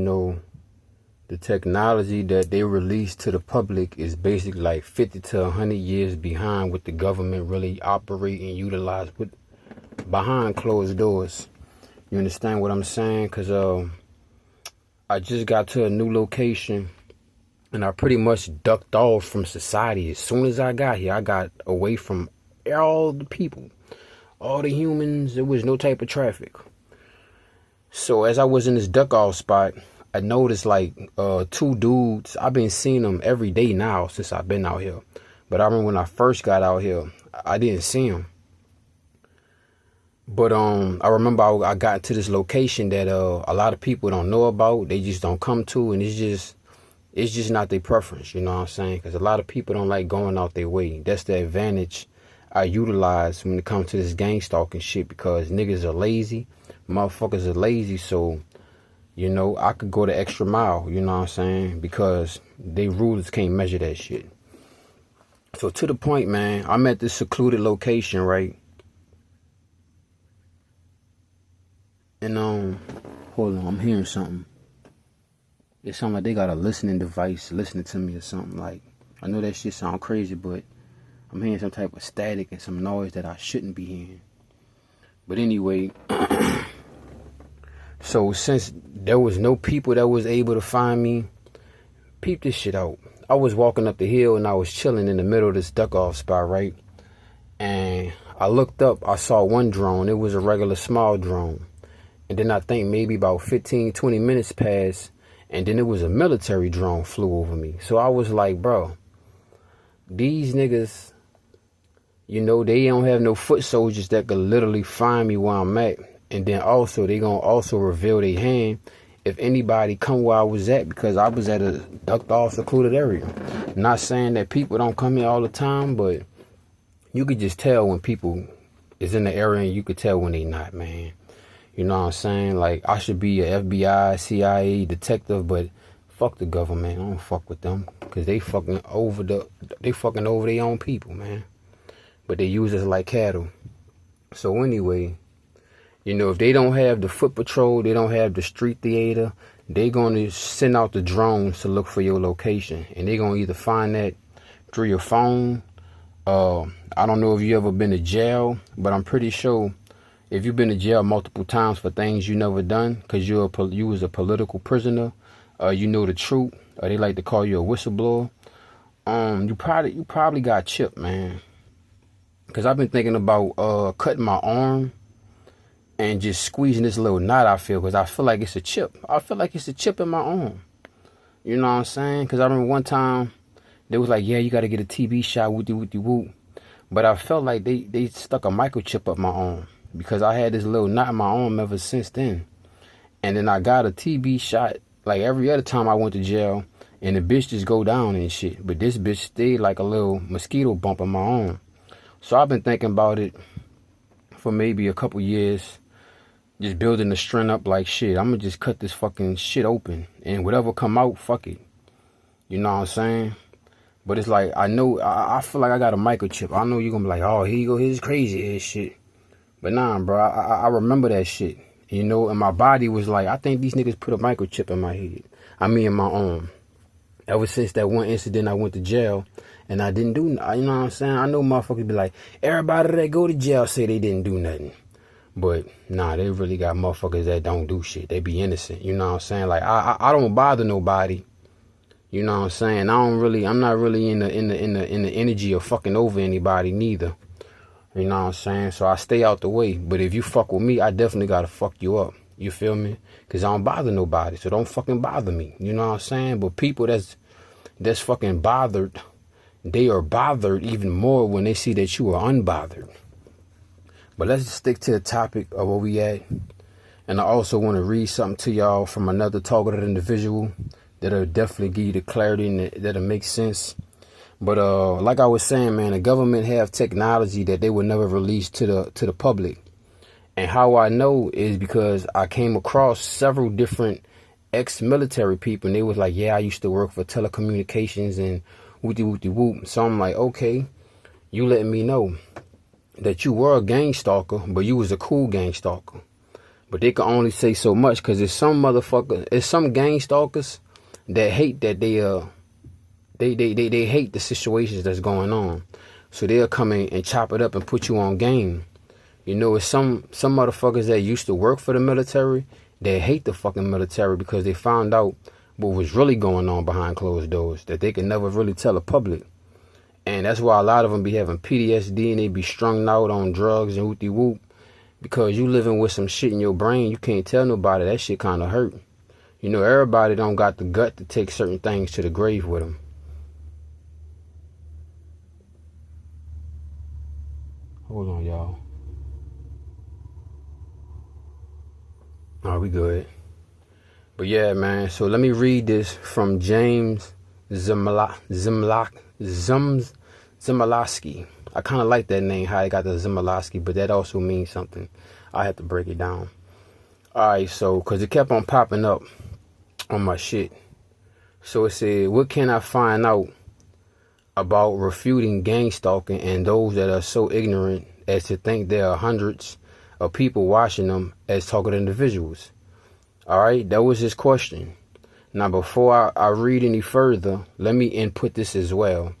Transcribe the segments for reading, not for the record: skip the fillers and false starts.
know, the technology that they release to the public is basically like 50 to 100 years behind what the government really operate and utilize with behind closed doors. You understand what I'm saying? Because I just got to a new location and I pretty much ducked off from society. As soon as I got here, I got away from all the people, all the humans. There was no type of traffic. So as I was in this duck off spot, I noticed like two dudes. I've been seeing them every day now since I've been out here. But I remember when I first got out here, I didn't see them. But I remember I got to this location that a lot of people don't know about. They just don't come to, and it's just not their preference. You know what I'm saying? Because a lot of people don't like going out their way. That's the advantage I utilize when it comes to this gang stalking shit, because niggas are lazy, motherfuckers are lazy. So, you know, I could go the extra mile, you know what I'm saying? Because they rulers can't measure that shit. So to the point, man, I'm at this secluded location, right? And hold on, I'm hearing something. It sounds like they got a listening device listening to me or something. Like, I know that shit sound crazy, but I'm hearing some type of static and some noise that I shouldn't be hearing. But anyway, so since there was no people that was able to find me, peep this shit out. I was walking up the hill and I was chilling in the middle of this duck off spot, right? And I looked up, I saw one drone. It was a regular small drone. And then I think maybe about 15, 20 minutes passed, and then it was a military drone flew over me. So I was like, bro, these niggas, you know, they don't have no foot soldiers that could literally find me where I'm at. And then also, they gonna also reveal their hand if anybody come where I was at, because I was at a ducked off secluded area. Not saying that people don't come here all the time, but you could just tell when people is in the area, and you could tell when they not, man. You know what I'm saying? Like, I should be a FBI, CIA detective, but fuck the government. I don't fuck with them, because they fucking over their own people, man. But they use us like cattle. So anyway, you know, if they don't have the foot patrol, they don't have the street theater, they going to send out the drones to look for your location. And they going to either find that through your phone. I don't know if you ever been to jail, but I'm pretty sure if you've been to jail multiple times for things you never done, because you was a political prisoner, you know the truth, they like to call you a whistleblower. You probably got chipped, man. Because I've been thinking about cutting my arm and just squeezing this little knot I feel, because I feel like it's a chip. I feel like it's a chip in my arm. You know what I'm saying? Because I remember one time, they was like, yeah, you got to get a TB shot, whoop-de-whoop-de-whoop. But I felt like they stuck a microchip up my arm, because I had this little knot in my arm ever since then. And then I got a TB shot like every other time I went to jail, and the bitch just go down and shit. But this bitch stayed like a little mosquito bump on my arm. So I've been thinking about it for maybe a couple years, just building the strength up like shit. I'm gonna just cut this fucking shit open, and whatever come out, fuck it. You know what I'm saying? But it's like, I know, I feel like I got a microchip. I know you're gonna be like, oh, here you go, here's crazy ass shit. But nah, bro, I remember that shit, you know, and my body was like, I think these niggas put a microchip in my head. I mean, in my arm. Ever since that one incident, I went to jail, and I didn't do nothing. You know what I'm saying? I know motherfuckers be like, everybody that go to jail say they didn't do nothing. But nah, they really got motherfuckers that don't do shit. They be innocent. You know what I'm saying? Like, I don't bother nobody. You know what I'm saying? I'm not really in the energy of fucking over anybody neither. You know what I'm saying? So I stay out the way. But if you fuck with me, I definitely gotta fuck you up. You feel me? Because I don't bother nobody. So don't fucking bother me. You know what I'm saying? But people that's fucking bothered, they are bothered even more when they see that you are unbothered. But let's just stick to the topic of where we at. And I also want to read something to y'all from another targeted individual that'll definitely give you the clarity and that'll make sense. But like I was saying, man, the government have technology that they would never release to the public. And how I know is because I came across several different ex-military people, and they was like, yeah, I used to work for telecommunications and whoop-de-whoop-de-whoop. So I'm like, okay, you letting me know that you were a gang stalker, but you was a cool gang stalker. But they can only say so much because it's some motherfucker, it's some gang stalkers that hate that they hate the situations that's going on. So they'll come in and chop it up and put you on game. You know, it's some motherfuckers that used to work for the military that hate the fucking military because they found out what was really going on behind closed doors that they can never really tell the public. And that's why a lot of them be having PTSD and they be strung out on drugs and whoopty whoop. Because you living with some shit in your brain, you can't tell nobody. That shit kind of hurt. You know, everybody don't got the gut to take certain things to the grave with them. Hold on, y'all. We good. But yeah, man. So let me read this from James Zimalaski. I kind of like that name, how I got the Zimalaski, but that also means something. I have to break it down. Alright, so, because it kept on popping up on my shit. So it said, what can I find out about refuting gang stalking and those that are so ignorant as to think there are hundreds of people watching them as targeted individuals? Alright, that was his question. Now, before I read any further, let me input this as well.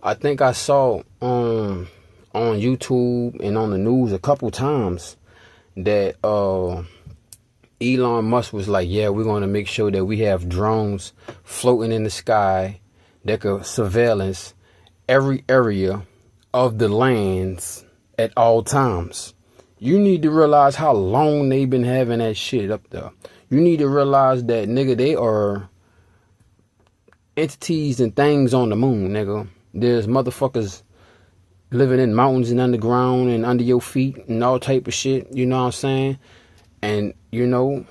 I think I saw on YouTube and on the news a couple times that Elon Musk was like, yeah, we're going to make sure that we have drones floating in the sky that could surveillance every area of the lands at all times. You need to realize how long they've been having that shit up there. You need to realize that, nigga, they are entities and things on the moon, nigga. There's motherfuckers living in mountains and underground and under your feet and all type of shit. You know what I'm saying? And, you know,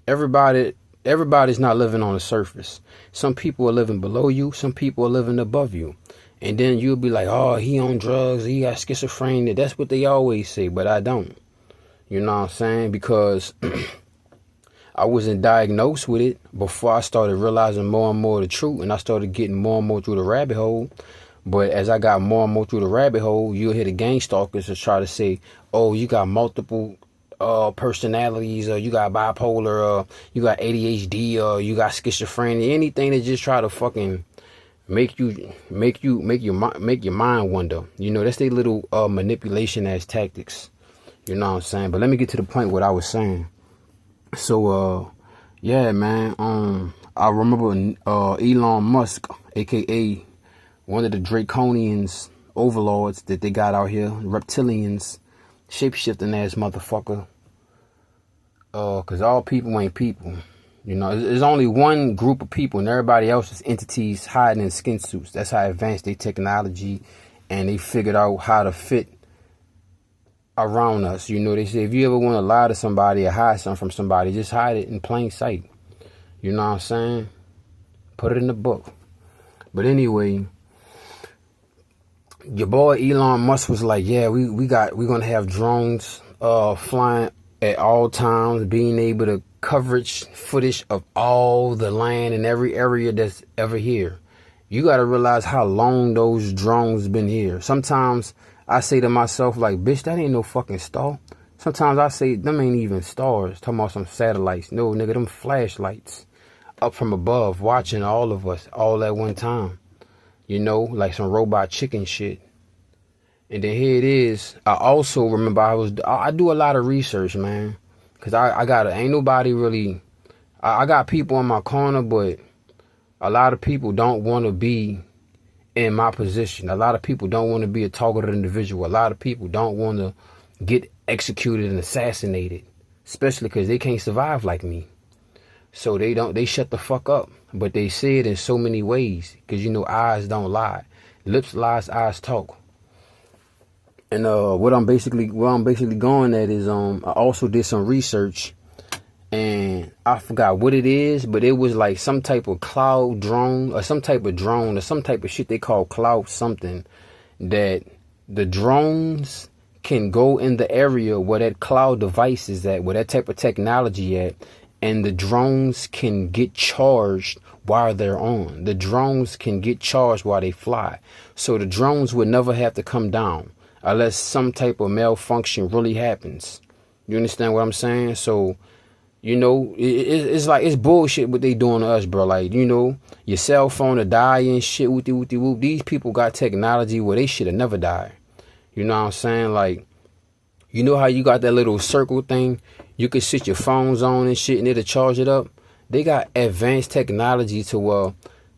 everybody's not living on the surface. Some people are living below you. Some people are living above you. And then you'll be like, oh, he on drugs. He got schizophrenia. That's what they always say, but I don't. You know what I'm saying? Because I wasn't diagnosed with it before I started realizing more and more the truth, and I started getting more and more through the rabbit hole. But as I got more and more through the rabbit hole, you'll hear the gang stalkers to try to say, oh, you got multiple personalities, or you got bipolar, or you got ADHD, or you got schizophrenia, anything that just try to fucking make your mind wonder. You know, that's their little manipulation as tactics. You know what I'm saying? But let me get to the point what I was saying. So, yeah, man, I remember Elon Musk, a.k.a. one of the Draconians, overlords that they got out here, reptilians, shape-shifting ass motherfucker. Because all people ain't people. You know, there's only one group of people and everybody else is entities hiding in skin suits. That's how advanced they technology, and they figured out how to fit around us. You know, they say if you ever want to lie to somebody or hide something from somebody, just hide it in plain sight. You know what I'm saying? Put it in the book. But anyway, your boy Elon Musk was like, yeah, we're gonna have drones flying at all times, being able to coverage footage of all the land in every area that's ever here. You got to realize how long those drones been here. Sometimes I say to myself, like, bitch, that ain't no fucking star. Sometimes I say, them ain't even stars. Talking about some satellites. No, nigga, them flashlights up from above, watching all of us all at one time. You know, like some robot chicken shit. And then here it is. I also remember I do a lot of research, man. Because ain't nobody really, I got people in my corner, but a lot of people don't want to be in my position. A lot of people don't want to be a targeted individual. A lot of people don't want to get executed and assassinated, especially because they can't survive like me. So they shut the fuck up, but they say it in so many ways because, you know, eyes don't lie. Lips lies, eyes talk. And what I'm basically going at is I also did some research, and I forgot what it is, but it was like some type of cloud drone or some type of drone or some type of shit they call cloud something, that the drones can go in the area where that cloud device is at, where that type of technology at, and the drones can get charged while they're on. The drones can get charged while they fly. So the drones would never have to come down unless some type of malfunction really happens. You understand what I'm saying? So, you know, it's like, it's bullshit what they doing to us, bro. Like, you know, your cell phone to die and shit, whoop-de-whoop-de-whoop. These people got technology where they should have never died. You know what I'm saying? Like, you know how you got that little circle thing? You could sit your phones on and shit and it'll charge it up. They got advanced technology to where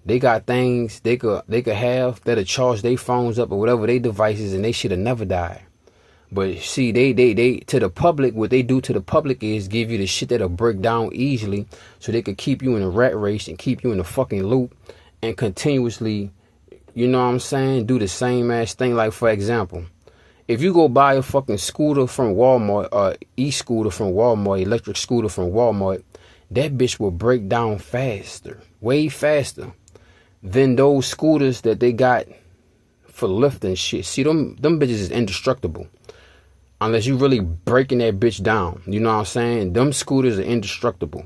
they got things they could have that'll charge their phones up or whatever they devices, and they should have never died. But see, they to the public, what they do to the public is give you the shit that'll break down easily, so they could keep you in a rat race and keep you in a fucking loop and continuously, you know what I'm saying, do the same ass thing. Like, for example, if you go buy a fucking scooter from Walmart, or e-scooter from Walmart, electric scooter from Walmart, that bitch will break down faster, way faster than those scooters that they got for lifting shit. See, them bitches is indestructible. Unless you really breaking that bitch down. You know what I'm saying? Them scooters are indestructible.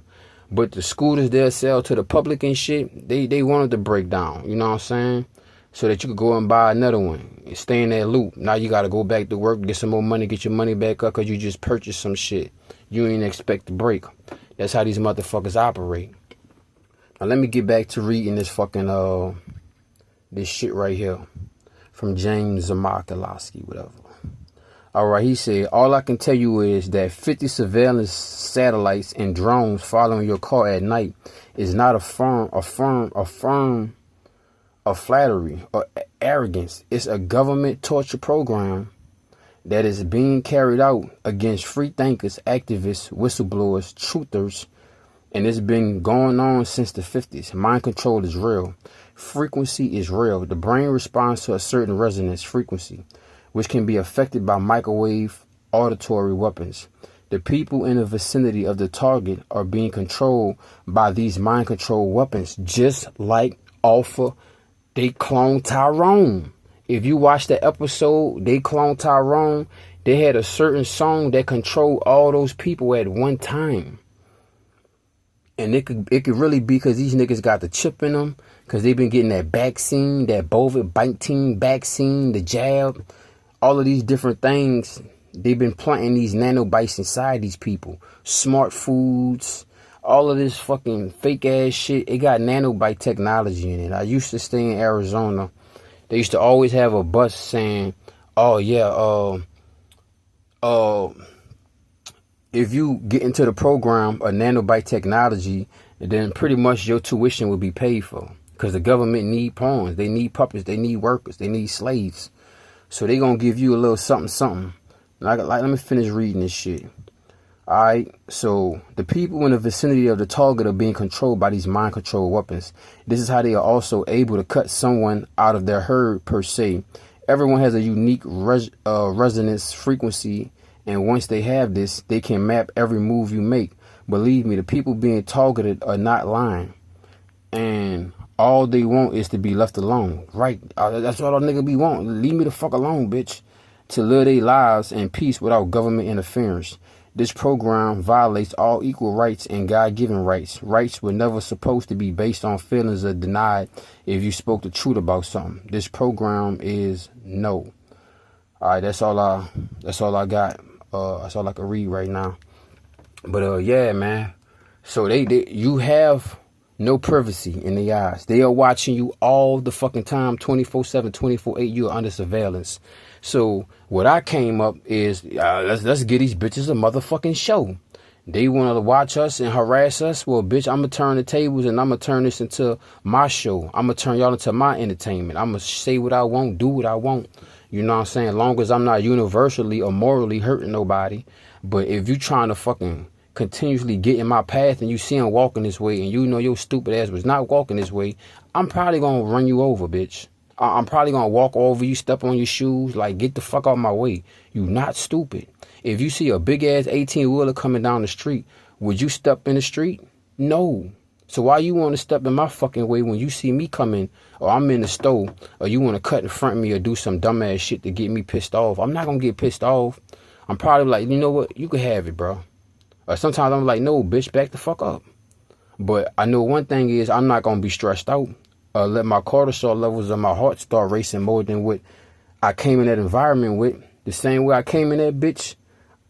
But the scooters they'll sell to the public and shit, they wanted to break down. You know what I'm saying? So that you could go and buy another one and stay in that loop. Now you got to go back to work, get some more money, get your money back up because you just purchased some shit you ain't expect to break. That's how these motherfuckers operate. Now let me get back to reading this fucking, this shit right here from James Zamakalaski, whatever. All right, he said, all I can tell you is that 50 surveillance satellites and drones following your car at night is not a form of flattery or arrogance. It's a government torture program that is being carried out against free thinkers, activists, whistleblowers, truthers, and it's been going on since the 50s. Mind control is real. Frequency is real. The brain responds to a certain resonance frequency, which can be affected by microwave auditory weapons. The people in the vicinity of the target are being controlled by these mind control weapons, just like Alpha. They cloned Tyrone. If you watch the episode, they cloned Tyrone. They had a certain song that controlled all those people at one time. And it could really be because these niggas got the chip in them, because they've been getting that vaccine, that COVID-19 vaccine, the jab, all of these different things. They've been planting these nanobites inside these people. Smart foods, all of this fucking fake ass shit. It got nanobite technology in it. I used to stay in Arizona. They used to always have a bus saying, oh yeah, if you get into the program of nanobite technology, then pretty much your tuition will be paid for. Because the government need pawns, they need puppets, they need workers, they need slaves. So they gonna give you a little something. Like, let me finish reading this shit. Alright, so the people in the vicinity of the target are being controlled by these mind control weapons. This is how they are also able to cut someone out of their herd per se. Everyone has a unique resonance frequency, and once they have this, they can map every move you make. Believe me, the people being targeted are not lying. And all they want is to be left alone. Right? That's what a nigga be wanting. Leave me the fuck alone, bitch. To live their lives in peace without government interference. This program violates all equal rights and God-given rights. Rights were never supposed to be based on feelings or denied if you spoke the truth about something. This program is no. All right, that's all I got. That's all I can read right now. But yeah, man. So you have no privacy in their eyes. They are watching you all the fucking time, 24/7, 24/8. You are under surveillance. So what I came up is, let's give these bitches a motherfucking show. They want to watch us and harass us. Well, bitch, I'm going to turn the tables and I'm going to turn this into my show. I'm going to turn y'all into my entertainment. I'm going to say what I want, do what I want. You know what I'm saying? As long as I'm not universally or morally hurting nobody. But if you trying to fucking continuously get in my path and you see I'm walking this way and you know your stupid ass was not walking this way, I'm probably going to run you over, bitch. I'm probably going to walk over you, step on your shoes, like, get the fuck out my way. You not stupid. If you see a big-ass 18-wheeler coming down the street, would you step in the street? No. So why you want to step in my fucking way when you see me coming, or I'm in the store, or you want to cut in front of me or do some dumbass shit to get me pissed off? I'm not going to get pissed off. I'm probably like, you know what? You can have it, bro. Or sometimes I'm like, no, bitch, back the fuck up. But I know one thing is I'm not going to be stressed out. Let my cortisol levels of my heart start racing more than what I came in that environment with. The same way I came in that bitch,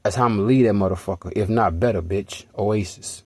That's how I'm going to leave that motherfucker. If not better, bitch. Oasis.